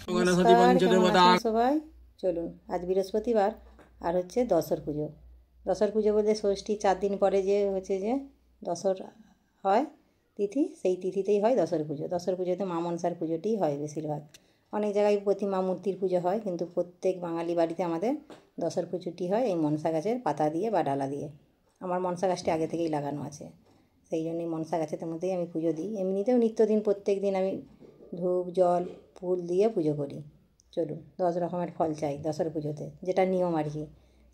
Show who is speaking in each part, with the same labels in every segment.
Speaker 1: নমস্কার, কেমন আছেন সবাই? চলুন, আজ বৃহস্পতিবার আর হচ্ছে দশর পুজো। দশর পুজো বলতে ষষ্ঠী 4 দিন পরে যে হচ্ছে যে দশর হয় তিথি, সেই তিথিতেই হয় দশর পুজো। দশর পুজোতে মা মনসার পুজোটিই হয় বেশিরভাগ। অনেক জায়গায় প্রতিমা মূর্তির পুজো হয়, কিন্তু প্রত্যেক বাঙালি বাড়িতে আমাদের দশর পুজোটি হয় এই মনসা গাছের পাতা দিয়ে বা ডালা দিয়ে। আমার মনসা গাছটি আগে থেকেই লাগানো আছে, সেই জন্যই মনসা গাছের মধ্যেই আমি পুজো দিই। এমনিতেও নিত্যদিন প্রত্যেক দিন আমি ধূপ জল ফুল দিয়ে পুজো করি। চলুন, 10 রকমের ফল চাই দশর পুজোতে, যেটা নিয়ম আর কি।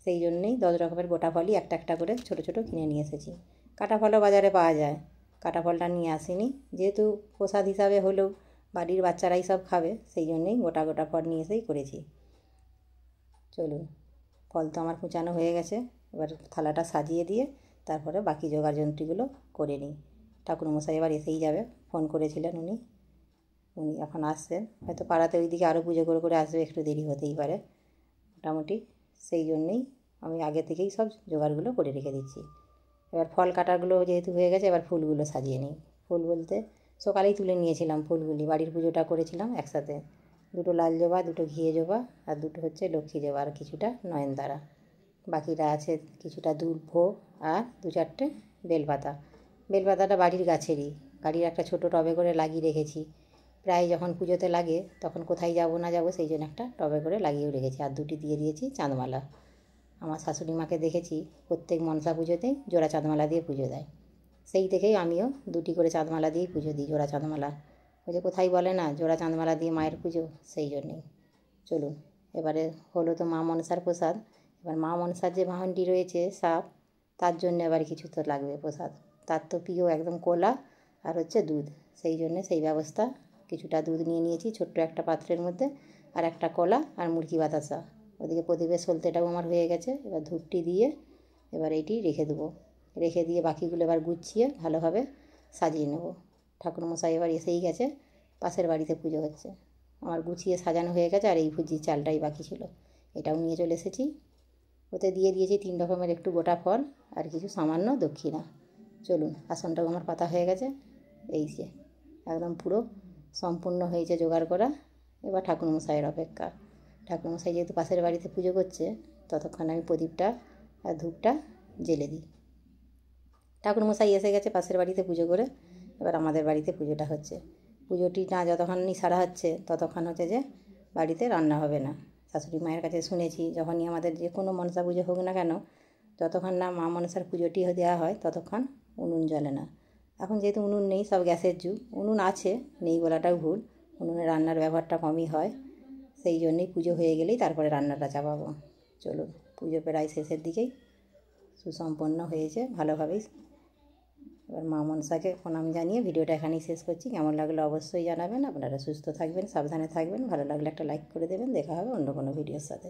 Speaker 1: সেই জন্যেই 10 রকমের গোটা ফলই একটা একটা করে ছোটো ছোটো কিনে নিয়ে এসেছি। কাটা ফলও বাজারে পাওয়া যায়, কাটা ফলটা নিয়ে আসিনি, যেহেতু প্রসাদ হিসাবে হলেও বাড়ির বাচ্চারাই সব খাবে, সেই জন্যেই গোটা গোটা ফল নিয়ে এসেই করেছি। চলুন, ফল তো আমার কুচানো হয়ে গেছে, এবার থালাটা সাজিয়ে দিয়ে তারপরে বাকি জোগাড় যন্ত্রীগুলো করে নিই। ঠাকুরমশাই এবার এসেই যাবে, ফোন করেছিলেন উনি এখন আসছেন। হয়তো পাড়াতে ওইদিকে আরও পুজো করে করে আসবে, একটু দেরি হতেই পারে মোটামুটি। সেই জন্যেই আমি আগে থেকেই সব জোগাড়গুলো করে রেখে দিচ্ছি। এবার ফল কাটাগুলো যেহেতু হয়ে গেছে, এবার ফুলগুলো সাজিয়ে নিই। ফুল বলতে সকালেই তুলে নিয়েছিলাম ফুলগুলি, বাড়ির পুজোটা করেছিলাম একসাথে। 2টো লাল জবা, 2টো ঘিয়ে জবা, আর 2টো হচ্ছে লক্ষ্মী জবা, আর কিছুটা নয়নতারা। বাকিটা আছে কিছুটা দুর্ভ আর 2-4টে বেলপাতা। বেলপাতাটা বাড়ির গাছেরই, বাড়ির একটা ছোটো টবে করে লাগিয়ে রেখেছি। প্রায় যখন পুজোতে লাগে তখন কোথায় যাব না যাব সেই জন্য একটা টবে করে লাগিয়েও রেখেছি। আর 2টি দিয়ে দিয়েছি চাঁদমালা। আমার শাশুড়ি মাকে দেখেছি প্রত্যেক মনসা পুজোতেই জোড়া চাঁদমালা দিয়ে পুজো দেয়, সেই থেকেই আমিও 2টি করে চাঁদমালা দিয়েই পুজো দিই, জোড়া চাঁদমালা। ওই যে কোথায় বলে না জোড়া চাঁদমালা দিয়ে মায়ের পুজো, সেই জন্যেই। চলুন, এবারে হলো তো মা মনসার প্রসাদ। এবার মা মনসার যে বাহনটি রয়েছে সাপ, তার জন্য এবার কিছু তো লাগবে প্রসাদ। তার তো প্রিয় একদম কলা আর হচ্ছে দুধ, সেই জন্যে সেই ব্যবস্থা। কিছুটা দুধ নিয়ে নিয়েছি ছোট্ট একটা পাত্রের মধ্যে, আর একটা কলা আর মুরগি বাতাসা। ওদিকে প্রদীপের সলতেটাও আমার হয়ে গেছে। এবার ধূপটি দিয়ে এবার এইটি রেখে দেবো, রেখে দিয়ে বাকিগুলো এবার গুছিয়ে ভালোভাবে সাজিয়ে নেব। ঠাকুরমশাই এবার এসেই গেছে, পাশের বাড়িতে পুজো হচ্ছে। আমার গুছিয়ে সাজানো হয়ে গেছে, আর এই ভুজির চালটাই বাকি ছিল, এটাও নিয়ে চলে এসেছি। ওতে দিয়ে দিয়েছি 3 রকমের একটু গোটা ফল আর কিছু সামান্য দক্ষিণা। চলুন, আসনটাও আমার পাতা হয়ে গেছে, এই যে একদম পুরো সম্পূর্ণ হয়েছে জোগাড় করা। এবার ঠাকুরমশাইয়ের অপেক্ষা। ঠাকুরমশাই যেহেতু পাশের বাড়িতে পুজো করছে, ততক্ষণ আমি প্রদীপটা আর ধূপটা জ্বেলে দিই। ঠাকুরমশাই এসে গেছে পাশের বাড়িতে পুজো করে, এবার আমাদের বাড়িতে পুজোটা হচ্ছে। পুজোটি না যতক্ষণই সারা হচ্ছে ততক্ষণ হচ্ছে যে বাড়িতে রান্না হবে না। শাশুড়ি মায়ের কাছে শুনেছি যখনই আমাদের যে কোনো মনসা পুজো হোক না কেন, যতক্ষণ না মা মনসার পুজোটি দেওয়া হয় ততক্ষণ উনুন জ্বলে না। এখন যেহেতু উনুন নেই, সব গ্যাসের যুগ, উনুন আছে নেই বলাটাও ভুল, উনুনে রান্নার ব্যবহারটা কমই হয়। সেই জন্যেই পুজো হয়ে গেলেই তারপরে রান্নাটা চাপাবো। চলুন, পুজো প্রায় শেষের দিকেই সুসম্পন্ন হয়েছে ভালোভাবেই। এবার মা মনসাকে প্রণাম জানিয়ে ভিডিওটা এখানেই শেষ করছি। কেমন লাগলো অবশ্যই জানাবেন। আপনারা সুস্থ থাকবেন, সাবধানে থাকবেন। ভালো লাগলে একটা লাইক করে দেবেন। দেখা হবে অন্য কোনো ভিডিওর সাথে।